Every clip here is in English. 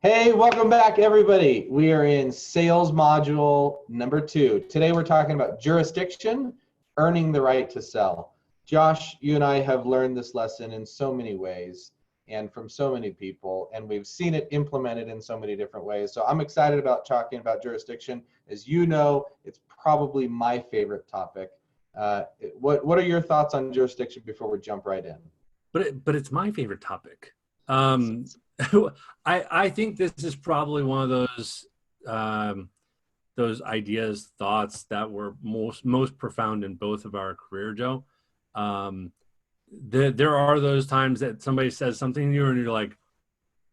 Hey, welcome back, everybody. We are in sales module number 2. Today, we're talking about jurisdiction, earning the right to sell. Josh, you and I have learned this lesson in so many ways and from so many people, and we've seen it implemented in so many different ways. So I'm excited about talking about jurisdiction. As you know, it's probably my favorite topic. What are your thoughts on jurisdiction before we jump right in? But it's my favorite topic. Um, I think this is probably one of those ideas, thoughts that were most profound in both of our career, Joe. Um, there are those times that somebody says something to you and you're like,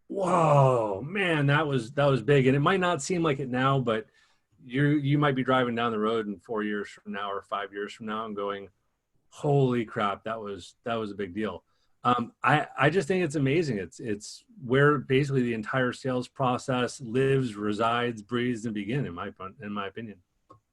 "Whoa, man, that was big." And it might not seem like it now, but you might be driving down the road in 4 years from now or 5 years from now and going, "Holy crap, that was a big deal." I just think it's amazing. It's where basically the entire sales process lives, resides, breathes, and begins. In my opinion.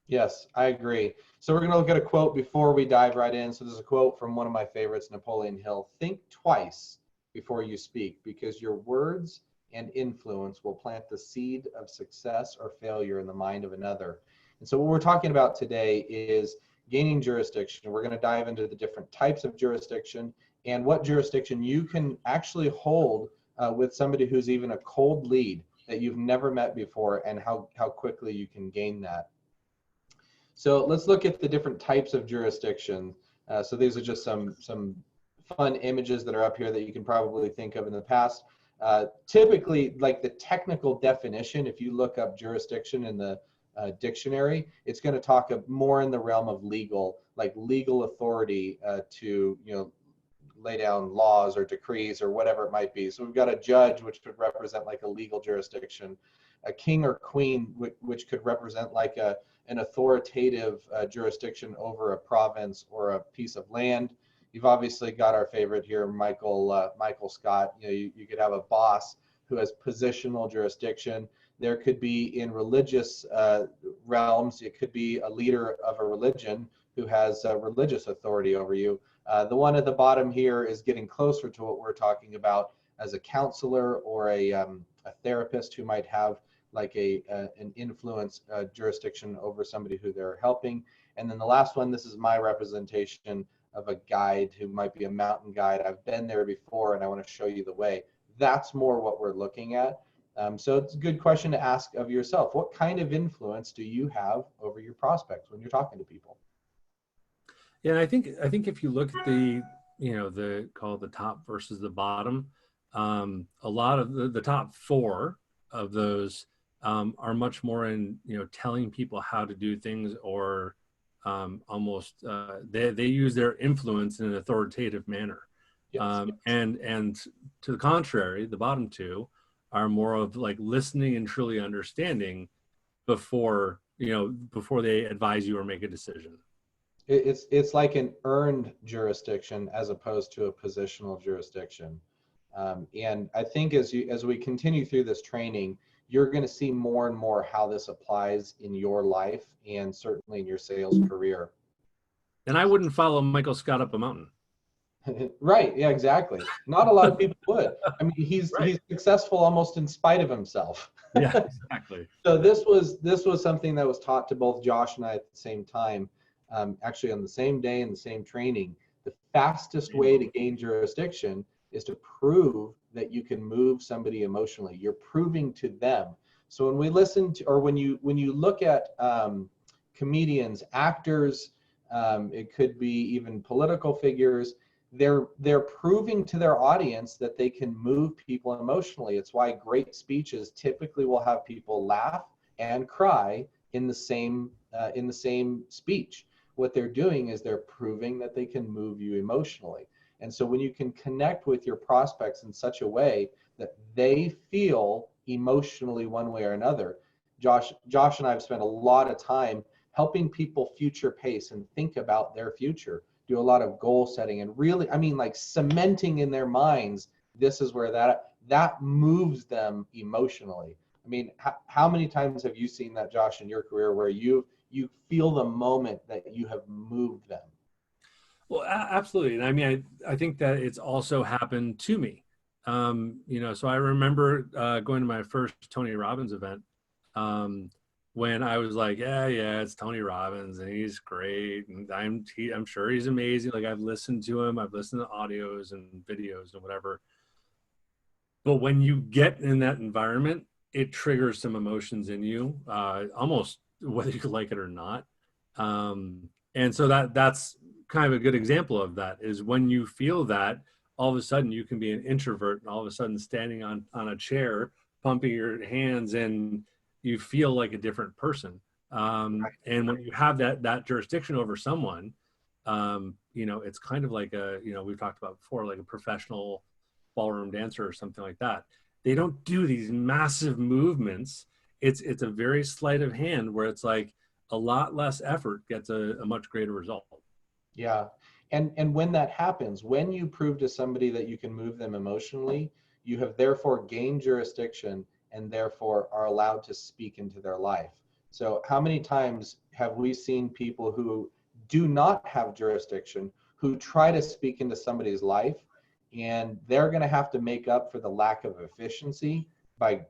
Yes, I agree. So we're going to look at a quote before we dive right in. So there's a quote from one of my favorites, Napoleon Hill. Think twice before you speak, because your words and influence will plant the seed of success or failure in the mind of another. And so what we're talking about today is gaining jurisdiction. We're going to dive into the different types of jurisdiction and what jurisdiction you can actually hold with somebody who's even a cold lead that you've never met before, and how quickly you can gain that. So let's look at the different types of jurisdiction. So these are just some fun images that are up here that you can probably think of in the past. Typically, like the technical definition, if you look up jurisdiction in the dictionary, it's going to talk more in the realm of legal, like legal authority to lay down laws or decrees or whatever it might be. So we've got a judge, which could represent like a legal jurisdiction, a king or queen, which could represent like an authoritative jurisdiction over a province or a piece of land. You've obviously got our favorite here, Michael Scott. You could have a boss who has positional jurisdiction. There could be in religious realms, it could be a leader of a religion who has religious authority over you. The one at the bottom here is getting closer to what we're talking about as a counselor or a therapist who might have like an influence jurisdiction over somebody who they're helping. And then the last one, this is my representation of a guide who might be a mountain guide. I've been there before and I want to show you the way. That's more what we're looking at. So it's a good question to ask of yourself. What kind of influence do you have over your prospects when you're talking to people? Yeah, and I think if you look at the call it the top versus the bottom, a lot of the top four of those are much more in telling people how to do things, or almost they use their influence in an authoritative manner. Yes. And to the contrary, the bottom two are more of like listening and truly understanding before they advise you or make a decision. It's like an earned jurisdiction as opposed to a positional jurisdiction. And I think as we continue through this training, you're going to see more and more how this applies in your life and certainly in your sales career. And I wouldn't follow Michael Scott up a mountain. Right? Yeah, exactly. Not a lot of people would. I mean, he's Right. he's successful almost in spite of himself. Yeah, exactly. So this was something that was taught to both Josh and I at the same time, actually on the same day in the same training. The fastest way to gain jurisdiction is to prove that you can move somebody emotionally. You're proving to them. So when we listen to, or when you look at comedians, actors, it could be even political figures, they're proving to their audience that they can move people emotionally. It's why great speeches typically will have people laugh and cry in the same speech. What they're doing is they're proving that they can move you emotionally. And so when you can connect with your prospects in such a way that they feel emotionally one way or another, Josh and I have spent a lot of time helping people future pace and think about their future, do a lot of goal setting, and really, I mean, like cementing in their minds, this is where that moves them emotionally. I mean, how many times have you seen that, Josh, in your career where you feel the moment that you have moved them? Well, absolutely. And I mean, I think that it's also happened to me. So I remember going to my first Tony Robbins event, when I was like, yeah, it's Tony Robbins and he's great. And I'm sure he's amazing. Like, I've listened to him, I've listened to audios and videos and whatever. But when you get in that environment, it triggers some emotions in you, almost whether you like it or not. And so that's kind of a good example of that, is when you feel that, all of a sudden you can be an introvert and all of a sudden standing on a chair, pumping your hands, and you feel like a different person. And when you have that jurisdiction over someone, it's kind of like we've talked about before, like a professional ballroom dancer or something like that. They don't do these massive movements. It's a very sleight of hand where it's like a lot less effort gets a much greater result. Yeah. And when that happens, when you prove to somebody that you can move them emotionally, you have therefore gained jurisdiction and therefore are allowed to speak into their life. So how many times have we seen people who do not have jurisdiction, who try to speak into somebody's life, and they're going to have to make up for the lack of efficiency by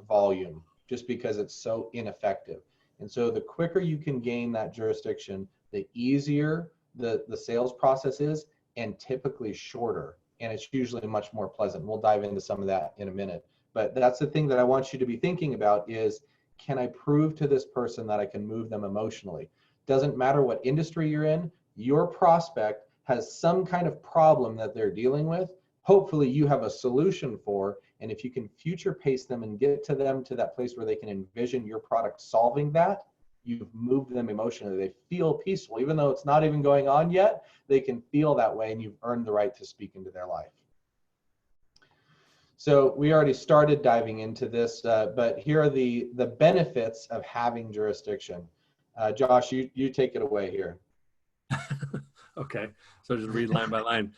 volume, just because it's so ineffective. And so the quicker you can gain that jurisdiction, the easier the sales process is, and typically shorter. And it's usually much more pleasant. We'll dive into some of that in a minute. But that's the thing that I want you to be thinking about is, can I prove to this person that I can move them emotionally? Doesn't matter what industry you're in, your prospect has some kind of problem that they're dealing with. Hopefully you have a solution for, and if you can future pace them and get to them to that place where they can envision your product solving that, you've moved them emotionally. They feel peaceful, even though it's not even going on yet, they can feel that way, and you've earned the right to speak into their life. So we already started diving into this, but here are the benefits of having jurisdiction. Josh, you take it away here. Okay, so just read line by line.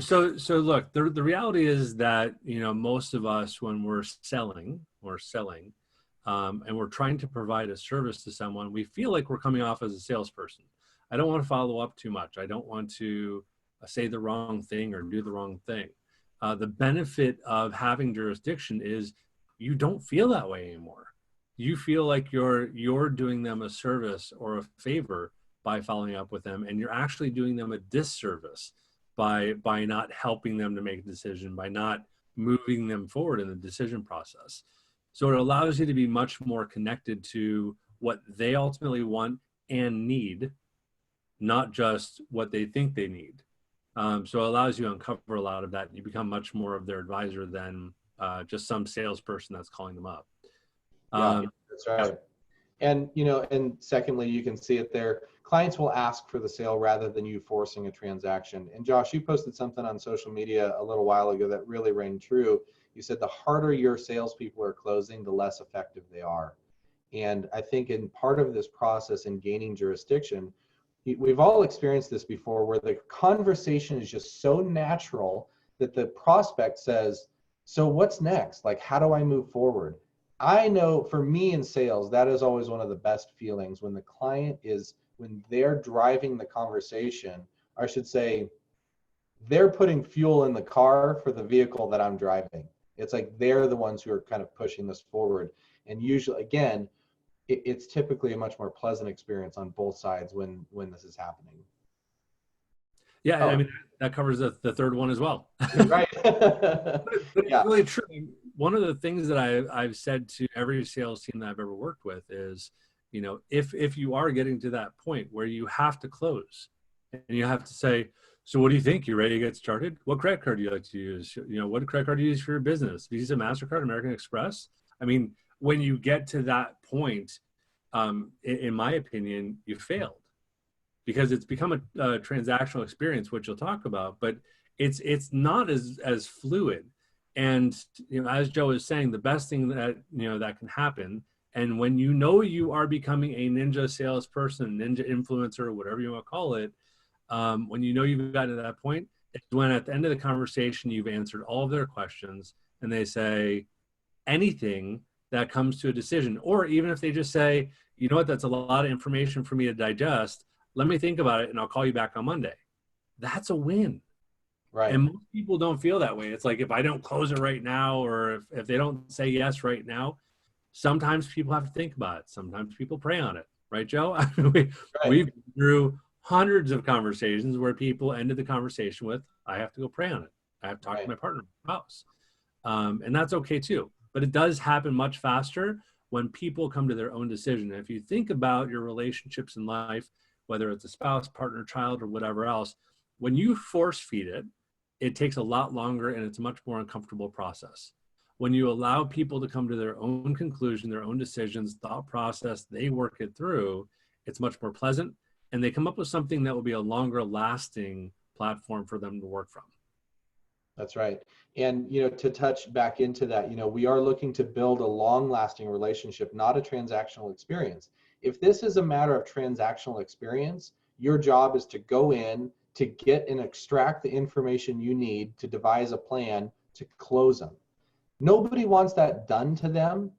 So look, the reality is that most of us, when we're selling, and we're trying to provide a service to someone, we feel like we're coming off as a salesperson. I don't want to follow up too much. I don't want to say the wrong thing or do the wrong thing. The benefit of having jurisdiction is you don't feel that way anymore. You feel like you're doing them a service or a favor by following up with them, and you're actually doing them a disservice by not helping them to make a decision, by not moving them forward in the decision process. So it allows you to be much more connected to what they ultimately want and need, not just what they think they need. So it allows you to uncover a lot of that. You become much more of their advisor than just some salesperson that's calling them up. Yeah, that's right. And and secondly, you can see it there. Clients will ask for the sale rather than you forcing a transaction. And Josh, you posted something on social media a little while ago that really rang true. You said the harder your salespeople are closing, the less effective they are. And I think in part of this process in gaining jurisdiction, we've all experienced this before, where the conversation is just so natural that the prospect says, so what's next? Like, how do I move forward? I know for me in sales, that is always one of the best feelings, when the client when they're driving the conversation, I should say, they're putting fuel in the car for the vehicle that I'm driving. It's like they're the ones who are kind of pushing this forward. And usually, again, it's typically a much more pleasant experience on both sides when this is happening. Yeah, I mean, that covers the third one as well. Right. But it's Yeah. really true. One of the things that I've said to every sales team that I've ever worked with is, if you are getting to that point where you have to close and you have to say, so what do you think? You ready to get started? What credit card do you like to use? What credit card do you use for your business? Visa, MasterCard, American Express? I mean, when you get to that point, in my opinion, you failed, because it's become a transactional experience, which you'll talk about, but it's not as fluid. And as Joe is saying, the best thing that that can happen, and when you are becoming a ninja salesperson, ninja influencer, whatever you want to call it, when you've gotten to that point, it's when at the end of the conversation you've answered all of their questions, and they say anything that comes to a decision, or even if they just say, you know what, that's a lot of information for me to digest. Let me think about it, and I'll call you back on Monday. That's a win. Right. And most people don't feel that way. It's like, if I don't close it right now, or if they don't say yes right now, sometimes people have to think about it. Sometimes people pray on it. Right, Joe? I mean, Right. we've been through hundreds of conversations where people ended the conversation with, I have to go pray on it. I have to talk to Right. my partner, my spouse. And that's okay too. But it does happen much faster when people come to their own decision. And if you think about your relationships in life, whether it's a spouse, partner, child, or whatever else, when you force feed it, it takes a lot longer and it's a much more uncomfortable process. When you allow people to come to their own conclusion, their own decisions, thought process, they work it through, it's much more pleasant, and they come up with something that will be a longer lasting platform for them to work from. That's right. And, to touch back into that, we are looking to build a long lasting relationship, not a transactional experience. If this is a matter of transactional experience, your job is to go in to get and extract the information you need to devise a plan to close them. Nobody wants that done to them.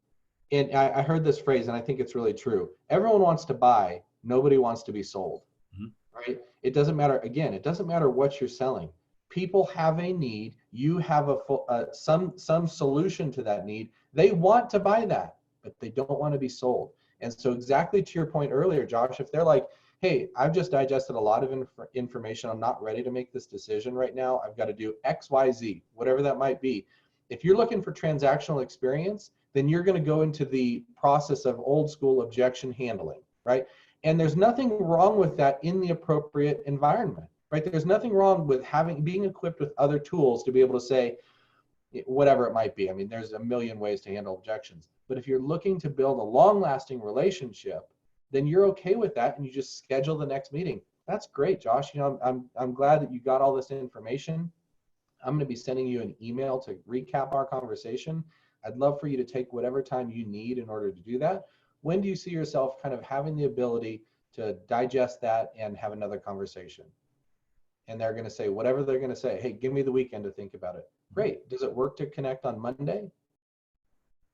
And I heard this phrase, and I think it's really true. Everyone wants to buy, nobody wants to be sold, Mhm. right? It doesn't matter. Again, it doesn't matter what you're selling. People have a need. You have some solution to that need. They want to buy that, but they don't want to be sold. And so, exactly to your point earlier, Josh, if they're like, "Hey, I've just digested a lot of information. I'm not ready to make this decision right now. I've got to do X, Y, Z, whatever that might be." If you're looking for transactional experience, then you're going to go into the process of old school objection handling, right? And there's nothing wrong with that in the appropriate environment, right? There's nothing wrong with being equipped with other tools to be able to say whatever it might be. I mean, there's a million ways to handle objections. But if you're looking to build a long-lasting relationship, then you're okay with that, and you just schedule the next meeting. That's great, Josh. I'm glad that you got all this information. I'm going to be sending you an email to recap our conversation. I'd love for you to take whatever time you need in order to do that. When do you see yourself kind of having the ability to digest that and have another conversation? And they're going to say whatever they're going to say. Hey, give me the weekend to think about it. Great. Does it work to connect on Monday?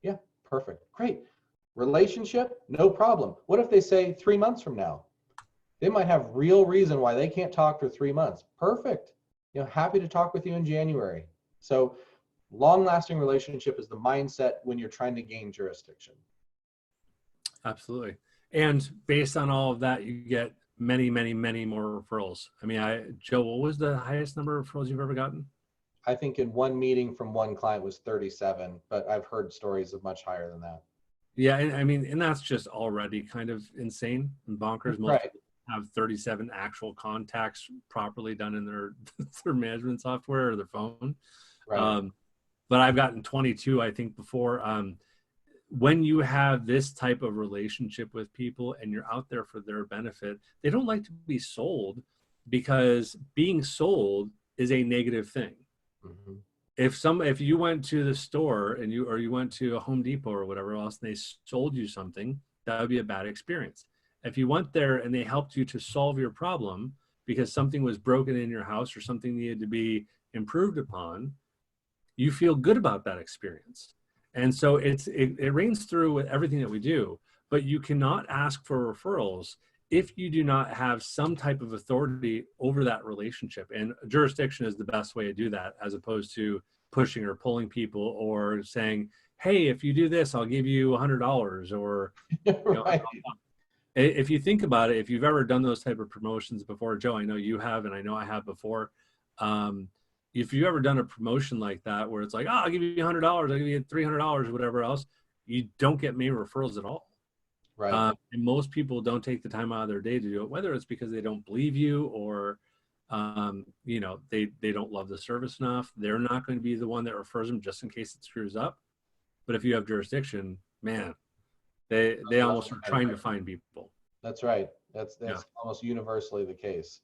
Yeah, perfect. Great. Relationship? No problem. What if they say 3 months from now? They might have real reason why they can't talk for 3 months. Perfect. Happy to talk with you in January. So long-lasting relationship is the mindset when you're trying to gain jurisdiction. Absolutely. And based on all of that, you get many, many, many more referrals. I mean, Joe, what was the highest number of referrals you've ever gotten? I think in one meeting from one client was 37, but I've heard stories of much higher than that. Yeah, and I mean, and that's just already kind of insane and bonkers. Most Right. people have 37 actual contacts properly done in their their management software or their phone. Right. But I've gotten 22, I think, before. When you have this type of relationship with people and you're out there for their benefit, they don't like to be sold, because being sold is a negative thing. Mm-hmm. If you went to the store and you went to a Home Depot or whatever else and they sold you something, that would be a bad experience. If you went there and they helped you to solve your problem because something was broken in your house or something needed to be improved upon, you feel good about that experience. And so it rings through with everything that we do. But you cannot ask for referrals if you do not have some type of authority over that relationship. And jurisdiction is the best way to do that, as opposed to pushing or pulling people or saying, hey, if you do this, I'll give you $100, or Right. if you think about it, if you've ever done those type of promotions before, Joe, I know you have, and I know I have before. If you've ever done a promotion like that, where it's like, oh, I'll give you $100, I'll give you $300, whatever else, you don't get many referrals at all. Right. And most people don't take the time out of their day to do it, whether it's because they don't believe you or, they don't love the service enough. They're not going to be the one that refers them just in case it screws up. But if you have jurisdiction, man, they almost are trying to find people. That's right. That's almost universally the case.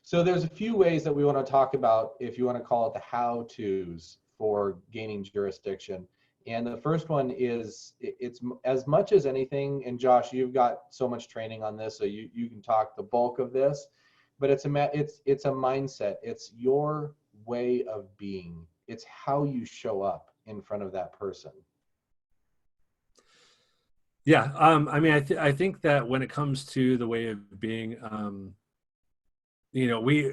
So there's a few ways that we want to talk about, if you want to call it the how-tos for gaining jurisdiction. And the first one is, it's as much as anything, and Josh, you've got so much training on this, so you can talk the bulk of this, but it's a mindset. It's your way of being. It's how you show up in front of that person. Yeah. I mean, I think that when it comes to the way of being, you know, we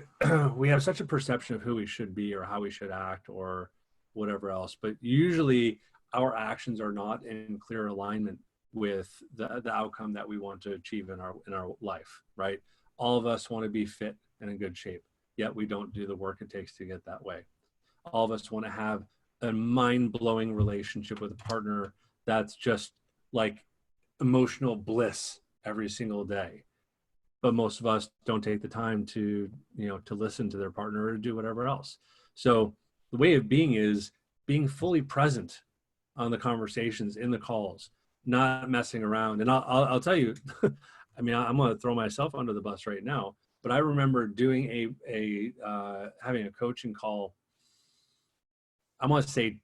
we have such a perception of who we should be or how we should act or whatever else, but usually our actions are not in clear alignment with the outcome that we want to achieve in our life, right? All of us want to be fit and in good shape, yet we don't do the work it takes to get that way. All of us want to have a mind-blowing relationship with a partner that's just like emotional bliss every single day, but most of us don't take the time to, you know, to listen to their partner or do whatever else. So the way of being is being fully present on the conversations, in the calls, not messing around. And I'll tell you, I mean, I'm going to throw myself under the bus right now, but I remember doing having a coaching call, I want to say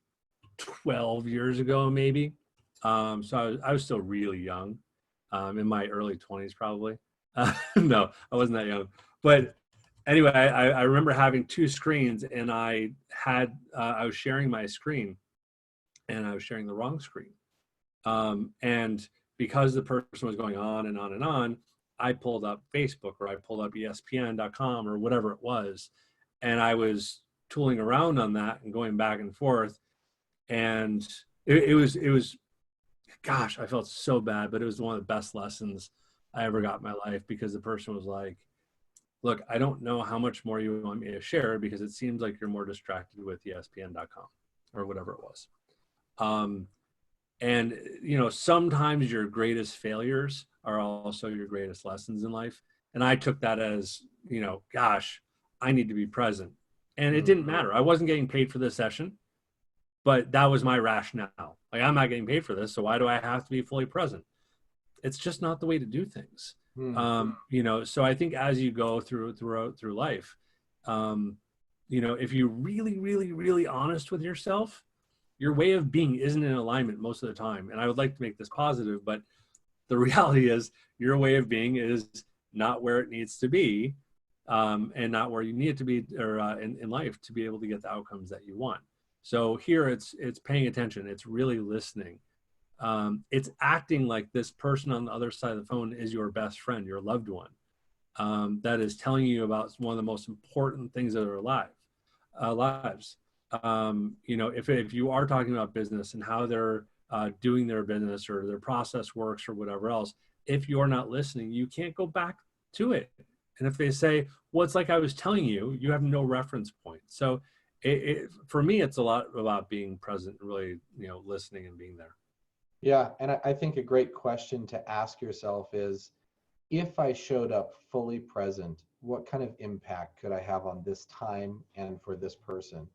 12 years ago, maybe. So I was still really young, in my early 20s, probably. No, I wasn't that young. But anyway, I remember having two screens, and I was sharing my screen, and I was sharing the wrong screen. And because the person was going on and on and on, I pulled up Facebook, or I pulled up ESPN.com or whatever it was, and I was tooling around on that and going back and forth. And it was, gosh, I felt so bad, but it was one of the best lessons I ever got in my life, because the person was like, look, I don't know how much more you want me to share, because it seems like you're more distracted with ESPN.com or whatever it was. And, you know, sometimes your greatest failures are also your greatest lessons in life. And I took that as, you know, gosh, I need to be present. And it didn't matter. I wasn't getting paid for this session, but that was my rationale. Like, I'm not getting paid for this, so why do I have to be fully present? It's just not the way to do things. You know, so I think as you go through life, you know, if you're really, really, really honest with yourself, your way of being isn't in alignment most of the time. And I would like to make this positive, but the reality is your way of being is not where it needs to be, and not where you need it to be, or in life, to be able to get the outcomes that you want. So here it's paying attention. It's really listening. It's acting like this person on the other side of the phone is your best friend, your loved one, that is telling you about one of the most important things of their lives. You know, if you are talking about business and how they're doing their business or their process works or whatever else, if you're not listening, you can't go back to it. And if they say, well, it's like I was telling you, you have no reference point. So for me, it's a lot about being present, really, you know, listening and being there. Yeah, and I think a great question to ask yourself is, if I showed up fully present, what kind of impact could I have on this time and for this person?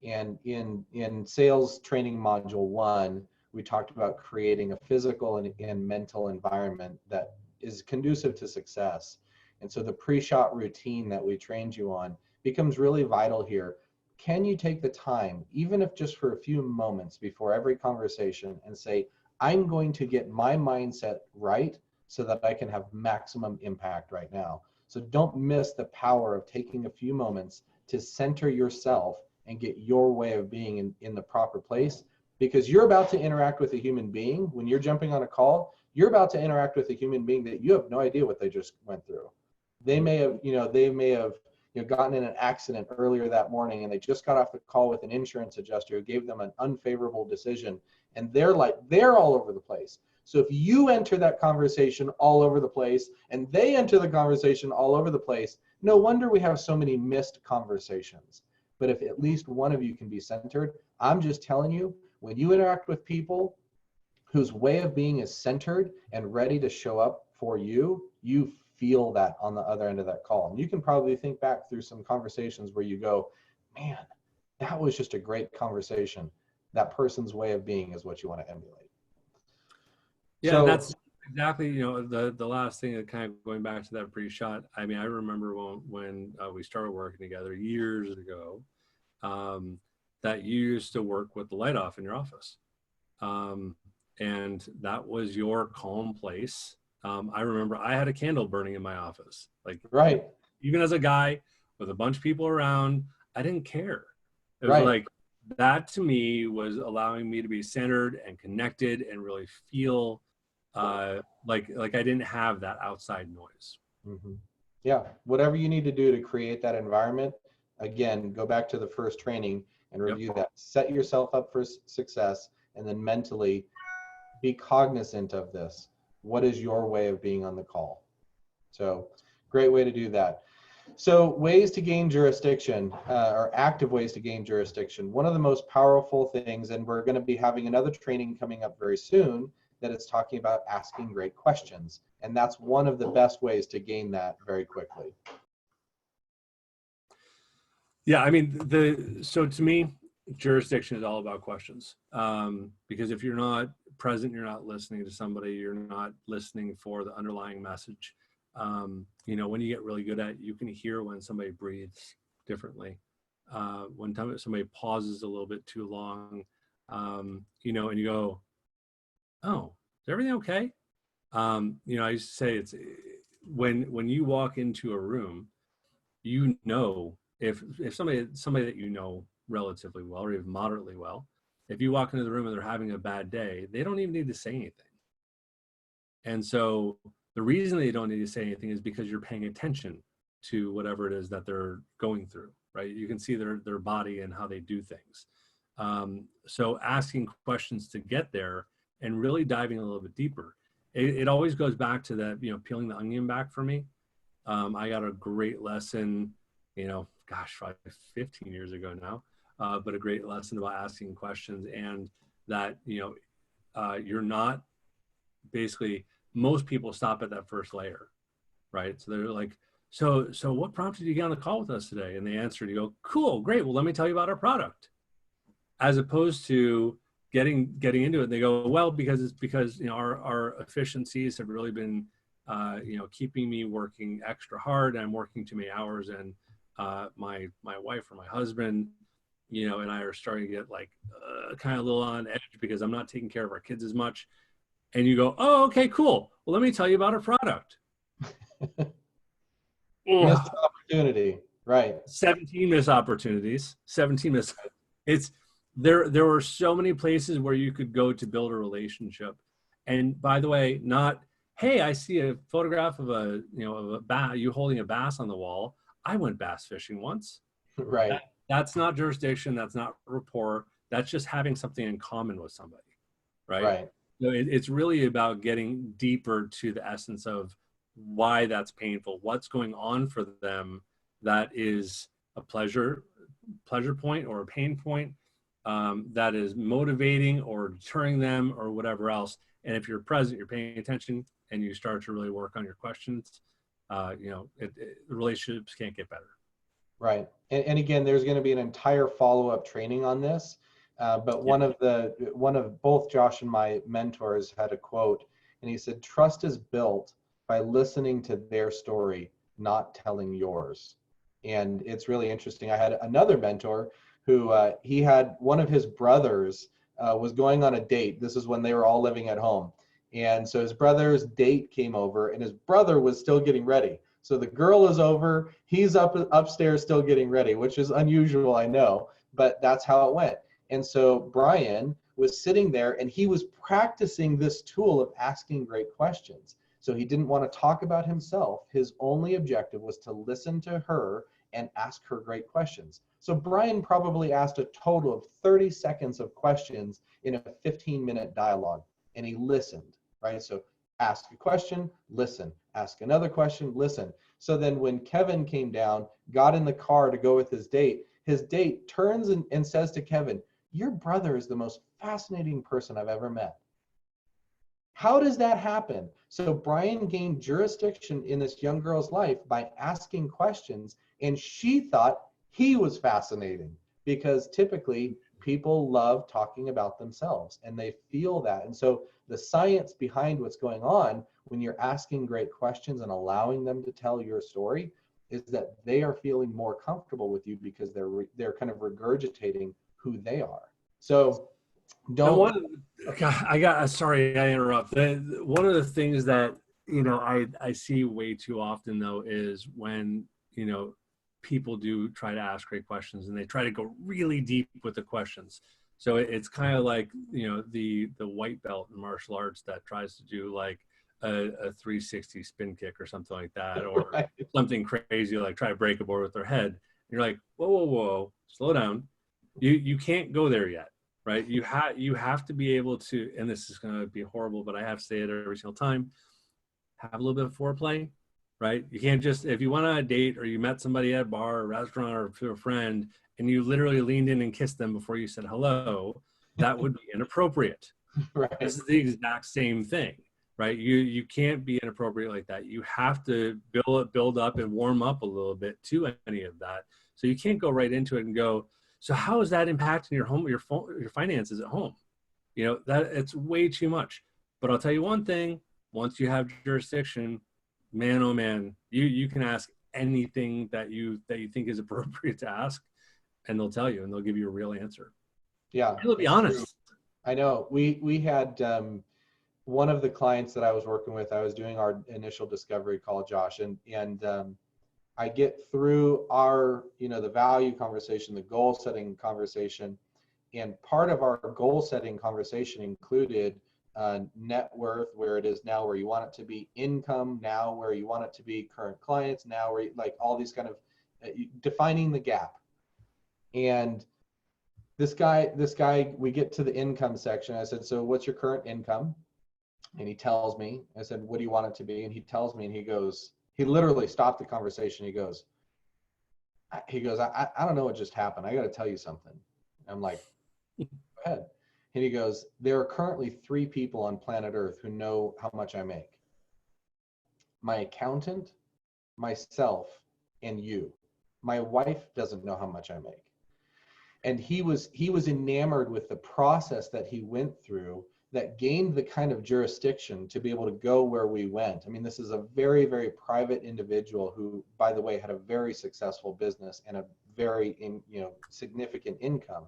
And in sales training module 1, we talked about creating a physical and mental environment that is conducive to success. And so the pre-shot routine that we trained you on becomes really vital here. Can you take the time, even if just for a few moments before every conversation, and say, I'm going to get my mindset right so that I can have maximum impact right now? So don't miss the power of taking a few moments to center yourself and get your way of being in the proper place, because you're about to interact with a human being. When you're jumping on a call, you're about to interact with a human being that you have no idea what they just went through. They may have, gotten in an accident earlier that morning, and they just got off the call with an insurance adjuster who gave them an unfavorable decision, and they're all over the place. So if you enter that conversation all over the place and they enter the conversation all over the place, no wonder we have so many missed conversations. But if at least one of you can be centered, I'm just telling you, when you interact with people whose way of being is centered and ready to show up for you, you feel that on the other end of that call. And you can probably think back through some conversations where you go, man, that was just a great conversation. That person's way of being is what you want to emulate. Yeah, So, and that's exactly, you know, the last thing, that kind of going back to that pre-shot. I mean, I remember when we started working together years ago, that you used to work with the light off in your office, and that was your calm place. I remember I had a candle burning in my office, like, right, even as a guy with a bunch of people around, I didn't care. It was right. like, that to me was allowing me to be centered and connected and really feel like I didn't have that outside noise. Mm-hmm. Yeah, whatever you need to do to create that environment. Again, go back to the first training and Yep. review that. Set yourself up for success, and then mentally be cognizant of this. What is your way of being on the call? So, great way to do that. So, ways to gain jurisdiction, or active ways to gain jurisdiction. One of the most powerful things, and we're going to be having another training coming up very soon that is talking about asking great questions. And that's one of the best ways to gain that very quickly. Yeah, I mean, so to me, jurisdiction is all about questions. Because if you're not present, you're not listening to somebody, you're not listening for the underlying message. When you get really good at it, you can hear when somebody breathes differently. When somebody pauses a little bit too long, and you go, "Oh, is everything okay?" I used to say it's when you walk into a room, if somebody that you know relatively well or even moderately well, if you walk into the room and they're having a bad day, they don't even need to say anything. And so the reason they don't need to say anything is because you're paying attention to whatever it is that they're going through, right? You can see their body and how they do things. So asking questions to get there and really diving a little bit deeper. It always goes back to that, peeling the onion back for me. I got a great lesson, probably 15 years ago now, but a great lesson about asking questions, and that, you're not basically, most people stop at that first layer, right? So they're like, so what prompted you to get on the call with us today? And they answer, and you go, cool, great. Well, let me tell you about our product. As opposed to getting into it, and they go, well, because our efficiencies have really been keeping me working extra hard, and I'm working too many hours, and my wife or my husband and I are starting to get like kind of a little on edge because I'm not taking care of our kids as much. And you go, oh, okay, cool, well, let me tell you about our product. Missed opportunity, right? 17 missed opportunities. It's there were so many places where you could go to build a relationship. And by the way, not, hey, I see a photograph of a bass, you holding a bass on the wall. I went bass fishing once. Right. That's not jurisdiction, that's not rapport, that's just having something in common with somebody, right? Right. So it's really about getting deeper to the essence of why that's painful, what's going on for them that is a pleasure point or a pain point, that is motivating or deterring them or whatever else. And if you're present, you're paying attention, and you start to really work on your questions, the relationships can't get better. Right. And again, there's going to be an entire follow-up training on this. But Yeah. one of both Josh and my mentors had a quote, and he said, "Trust is built by listening to their story, not telling yours." And it's really interesting. I had another mentor who he had one of his brothers was going on a date. This is when they were all living at home, and so his brother's date came over, and his brother was still getting ready. So the girl is over, he's upstairs still getting ready, which is unusual, I know, but that's how it went. And so Brian was sitting there and he was practicing this tool of asking great questions. So he didn't want to talk about himself. His only objective was to listen to her and ask her great questions. So Brian probably asked a total of 30 seconds of questions in a 15-minute dialogue, and he listened, right? So ask a question, listen, ask another question, listen. So then when Kevin came down, got in the car to go with his date turns and says to Kevin, "Your brother is the most fascinating person I've ever met." How does that happen? So Brian gained jurisdiction in this young girl's life by asking questions, and she thought he was fascinating because typically people love talking about themselves and they feel that. And so the science behind what's going on when you're asking great questions and allowing them to tell your story is that they are feeling more comfortable with you because they're kind of regurgitating who they are. So don't. Sorry, I interrupt. One of the things that, I see way too often though, is when, people do try to ask great questions and they try to go really deep with the questions. So it's kind of like, the white belt in martial arts that tries to do like, a 360 spin kick or something like that, or Right. something crazy like try to break a board with their head. And you're like, whoa, whoa, whoa, slow down. You can't go there yet, right? You have to be able to, and this is going to be horrible, but I have to say it every single time. Have a little bit of foreplay, right? You can't just, if you went on a date or you met somebody at a bar or restaurant or to a friend and you literally leaned in and kissed them before you said hello, that would be inappropriate. Right. This is the exact same thing, right? You can't be inappropriate like that. You have to build up and warm up a little bit to any of that. So you can't go right into it and go, so how is that impacting your finances at home? You know, that it's way too much. But I'll tell you one thing, once you have jurisdiction, man, oh man, you can ask anything that you think is appropriate to ask, and they'll tell you and they'll give you a real answer. Yeah, And they'll be it's true. honest. I know. We had one of the clients that I was working with. I was doing our initial discovery call, Josh, and I get through our, the value conversation, the goal setting conversation, and part of our goal setting conversation included net worth, where it is now, where you want it to be, income now, where you want it to be, current clients now, where like all these kind of defining the gap. And this guy, we get to the income section. I said, so what's your current income? And he tells me. I said, what do you want it to be? And he tells me, and he goes, he literally stopped the conversation. He goes, I don't know what just happened. I got to tell you something. I'm like, go ahead. And he goes, there are currently 3 people on planet Earth who know how much I make. My accountant, myself, and you. My wife doesn't know how much I make. And he was enamored with the process that he went through that gained the kind of jurisdiction to be able to go where we went. I mean, this is a very, very private individual who, by the way, had a very successful business and a very significant income.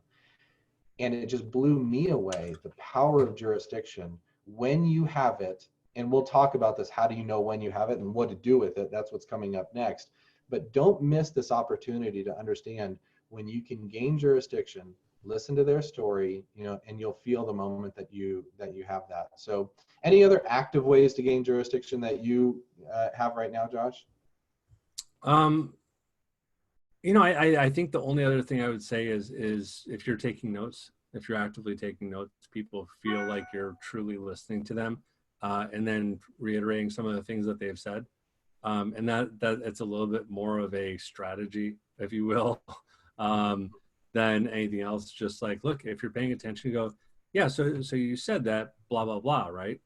And it just blew me away, the power of jurisdiction when you have it. And we'll talk about this. How do you know when you have it and what to do with it? That's what's coming up next. But don't miss this opportunity to understand when you can gain jurisdiction, listen to their story, and you'll feel the moment that you have that. So any other active ways to gain jurisdiction that you have right now, Josh? I think the only other thing I would say is if you're taking notes, if you're actively taking notes, people feel like you're truly listening to them, and then reiterating some of the things that they've said. And that it's a little bit more of a strategy, if you will, than anything else. Just like, look, if you're paying attention, you go, yeah, so you said that, blah, blah, blah, right?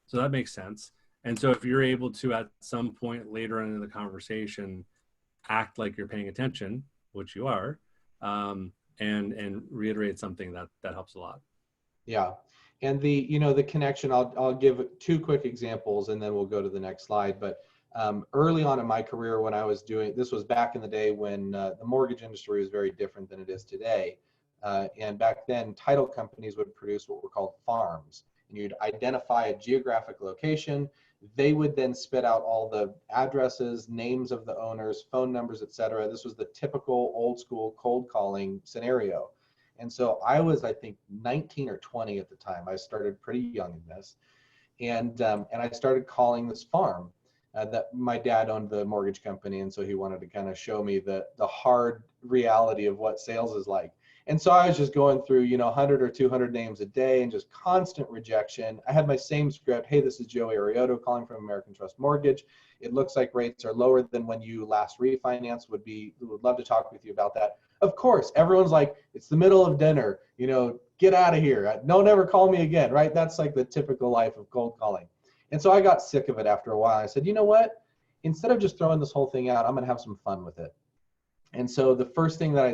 So that makes sense. And so if you're able to, at some point later on in the conversation, act like you're paying attention, which you are, and reiterate something, that helps a lot. Yeah. And the connection, I'll give 2 quick examples and then we'll go to the next slide. But early on in my career, when I was doing, this was back in the day when the mortgage industry was very different than it is today. And back then, title companies would produce what were called farms. And you'd identify a geographic location. They would then spit out all the addresses, names of the owners, phone numbers, et cetera. This was the typical old school cold calling scenario. And so I was, I think, 19 or 20 at the time. I started pretty young in this. And I started calling this farm. That my dad owned the mortgage company, and so he wanted to kind of show me the hard reality of what sales is like. And so I was just going through 100 or 200 names a day and just constant rejection. I had my same script. Hey, this is Joe Arioto calling from American Trust Mortgage. It looks like rates are lower than when you last refinanced. Would love to talk with you about that. Of course, everyone's like, it's the middle of dinner, get out of here. Don't ever call me again, right? That's like the typical life of cold calling. And so I got sick of it after a while. I said, you know what? Instead of just throwing this whole thing out, I'm going to have some fun with it. And so the first thing that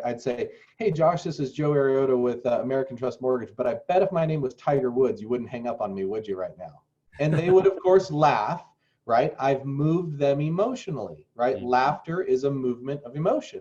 I'd say, hey, Josh, this is Joe Arioto with American Trust Mortgage, but I bet if my name was Tiger Woods, you wouldn't hang up on me, would you, right now? And they would, of course, laugh, right? I've moved them emotionally, right? Mm-hmm. Laughter is a movement of emotion.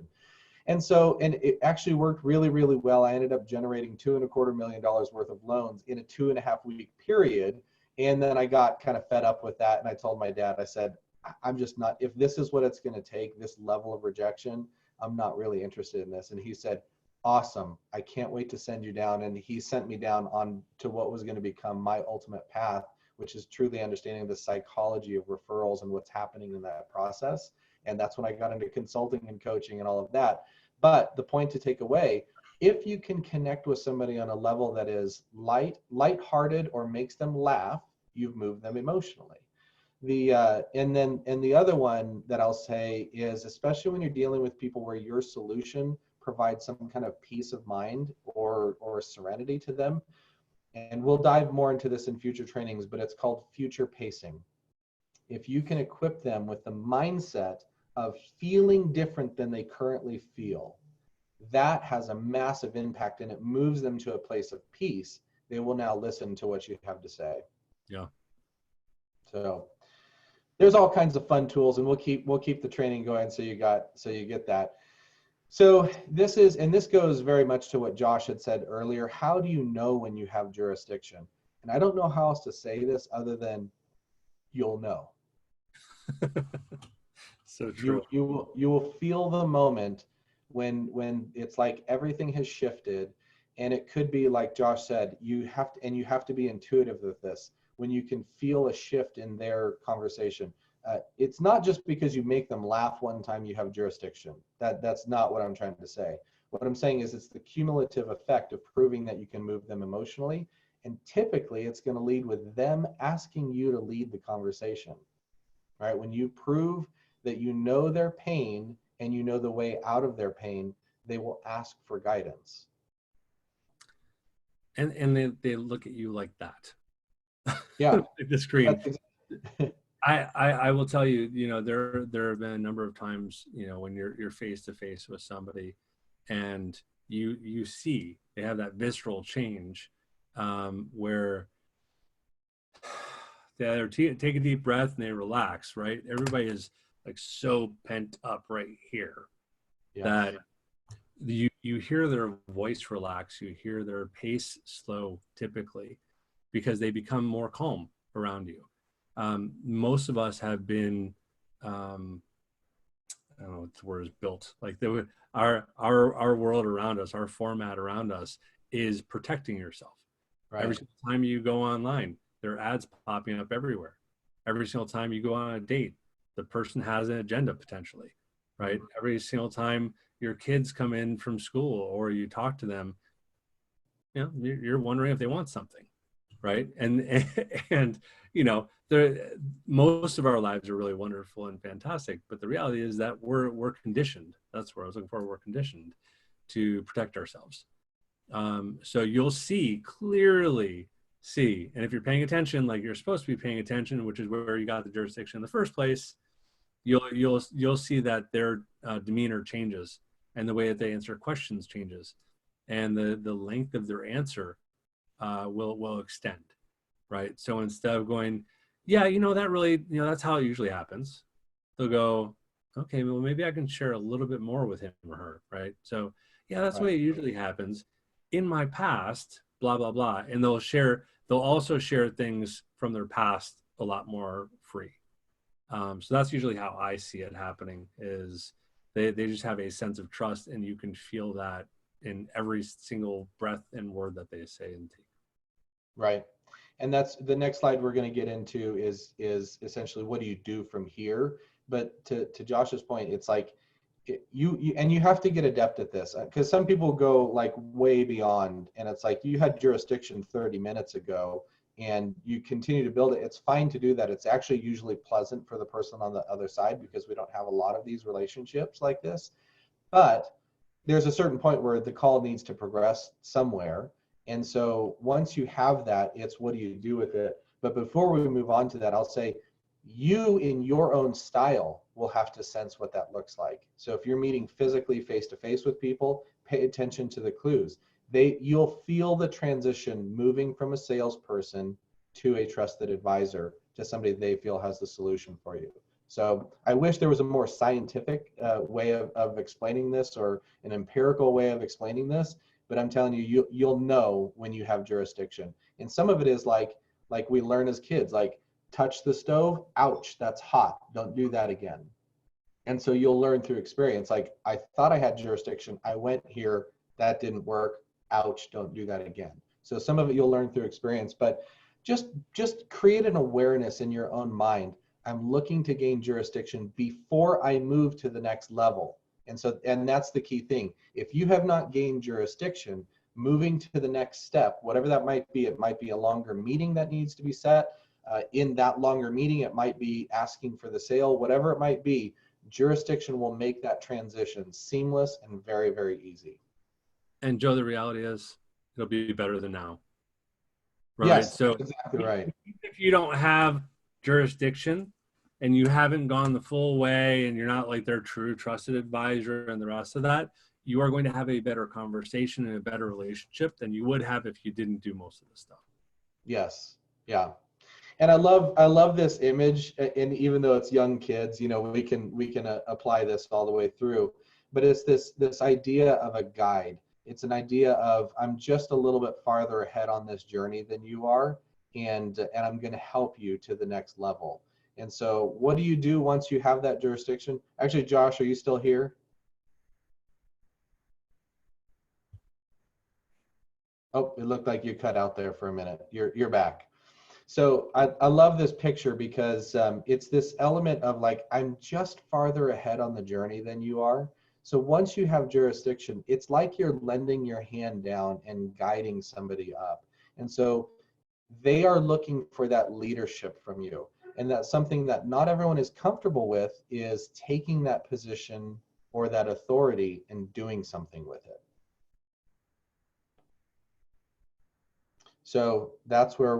And it actually worked really, really well. I ended up generating $2.25 million worth of loans in a 2.5-week period. And then I got kind of fed up with that. And I told my dad, I said, I'm just not, if this is what it's going to take, this level of rejection, I'm not really interested in this. And he said, awesome. I can't wait to send you down. And he sent me down on to what was going to become my ultimate path, which is truly understanding the psychology of referrals and what's happening in that process. And that's when I got into consulting and coaching and all of that. But the point to take away, if you can connect with somebody on a level that is lighthearted or makes them laugh, you've moved them emotionally. And the other one that I'll say is, especially when you're dealing with people where your solution provides some kind of peace of mind or serenity to them. And we'll dive more into this in future trainings, but it's called future pacing. If you can equip them with the mindset of feeling different than they currently feel, that has a massive impact, and it moves them to a place of peace. They will now listen to what you have to say. Yeah. So there's all kinds of fun tools, and we'll keep the training going so you get that. So this goes very much to what Josh had said earlier. How do you know when you have jurisdiction? And I don't know how else to say this other than you'll know. So true. You will feel the moment when it's like everything has shifted, and it could be like Josh said, you have to be intuitive with this. When you can feel a shift in their conversation, it's not just because you make them laugh one time you have jurisdiction. That's not what I'm trying to say. What I'm saying is it's the cumulative effect of proving that you can move them emotionally, and typically it's going to lead with them asking you to lead the conversation. Right? When you prove that you know their pain and you know the way out of their pain, they will ask for guidance. And they look at you like that. Yeah. The screen. I will tell you, there have been a number of times, when you're face to face with somebody and you see they have that visceral change, where they either take a deep breath and they relax, right? Everybody is like so pent up right here. Yes. That you hear their voice relax, you hear their pace slow typically, because they become more calm around you. Most of us have been, I don't know what the word is, built. Like our world around us, our format around us is protecting yourself. Right. Every single time you go online, there are ads popping up everywhere. Every single time you go on a date, the person has an agenda potentially, right? Mm-hmm. Every single time your kids come in from school or you talk to them, you're wondering if they want something, right? And most of our lives are really wonderful and fantastic, but the reality is that we're conditioned. That's where I was looking for. We're conditioned to protect ourselves. So you'll clearly see, and if you're paying attention like you're supposed to be paying attention, which is where you got the jurisdiction in the first place, you'll see that their demeanor changes and the way that they answer questions changes, and the length of their answer will extend, right? So instead of going, yeah, that really, that's how it usually happens, they'll go, okay, well, maybe I can share a little bit more with him or her, right? So yeah, that's the way it usually happens. In my past, blah, blah, blah. And they'll also share things from their past a lot more free. So that's usually how I see it happening, is they just have a sense of trust, and you can feel that in every single breath and word that they say and take. Right. And that's the next slide we're going to get into is essentially what do you do from here? But to Josh's point, it's like you have to get adept at this, because some people go like way beyond, and it's like you had jurisdiction 30 minutes ago and you continue to build it. It's fine to do that. It's actually usually pleasant for the person on the other side, because we don't have a lot of these relationships like this. But there's a certain point where the call needs to progress somewhere. And so once you have that, it's what do you do with it? But before we move on to that, I'll say you in your own style will have to sense what that looks like. So if you're meeting physically face to face with people, pay attention to the clues. You'll feel the transition moving from a salesperson to a trusted advisor, to somebody they feel has the solution for you. So I wish there was a more scientific way of explaining this, or an empirical way of explaining this, but I'm telling you, you'll know when you have jurisdiction. And some of it is like we learn as kids, like touch the stove, ouch, that's hot, don't do that again. And so you'll learn through experience, like I thought I had jurisdiction, I went here, that didn't work, ouch, don't do that again. So some of it you'll learn through experience, but just create an awareness in your own mind. I'm looking to gain jurisdiction before I move to the next level. And that's the key thing. If you have not gained jurisdiction, moving to the next step, whatever that might be, it might be a longer meeting that needs to be set. In that longer meeting, it might be asking for the sale, whatever it might be, jurisdiction will make that transition seamless and very, very easy. And Joe, the reality is it'll be better than now. Right. Yes, So exactly right. if you don't have jurisdiction and you haven't gone the full way and you're not like their true trusted advisor and the rest of that, you are going to have a better conversation and a better relationship than you would have if you didn't do most of the stuff. Yes. Yeah. And I love this image, and even though it's young kids, we can apply this all the way through, but it's this idea of a guide. It's an idea of, I'm just a little bit farther ahead on this journey than you are, and I'm going to help you to the next level. And so what do you do once you have that jurisdiction? Actually, Josh, are you still here? Oh, it looked like you cut out there for a minute. You're back. So I love this picture because it's this element of like, I'm just farther ahead on the journey than you are. So once you have jurisdiction, it's like you're lending your hand down and guiding somebody up. And so they are looking for that leadership from you. And that's something that not everyone is comfortable with, is taking that position or that authority and doing something with it. So that's where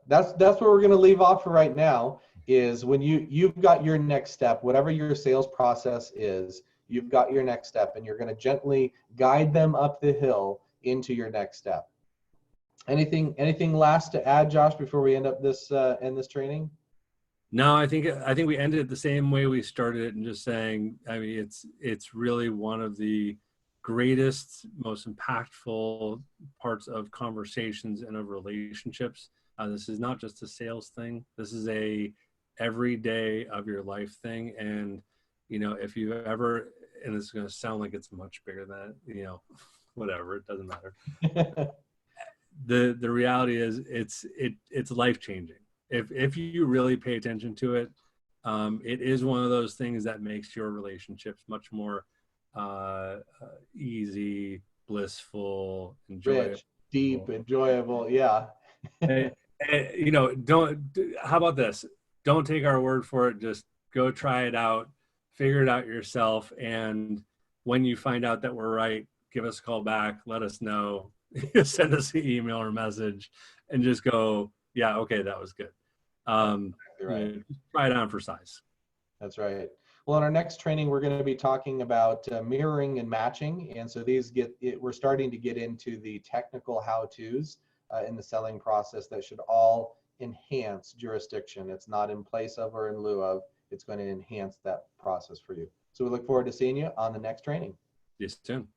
that's where we're going to leave off for right now, is when you've got your next step, whatever your sales process is, you've got your next step, and you're going to gently guide them up the hill into your next step. Anything last to add, Josh, before we end up this training? No, I think we ended it the same way we started it, and just saying, I mean, it's really one of the greatest, most impactful parts of conversations and of relationships. This is not just a sales thing. This is a every day of your life thing. And, if you ever, and it's going to sound like it's much bigger than that, whatever, it doesn't matter. The reality is it's life-changing. If you really pay attention to it, it is one of those things that makes your relationships much more easy, blissful, enjoyable. Rich, deep, enjoyable. Yeah. How about this? Don't take our word for it. Just go try it out, figure it out yourself. And when you find out that we're right, give us a call back, let us know, send us an email or message, and just go, yeah, okay, that was good. Exactly right. Try it on for size. That's right. Well, in our next training, we're going to be talking about mirroring and matching. And so we're starting to get into the technical how-tos in the selling process that should all enhance jurisdiction. It's not in place of or in lieu of. It's going to enhance that process for you. So we look forward to seeing you on the next training. See you soon.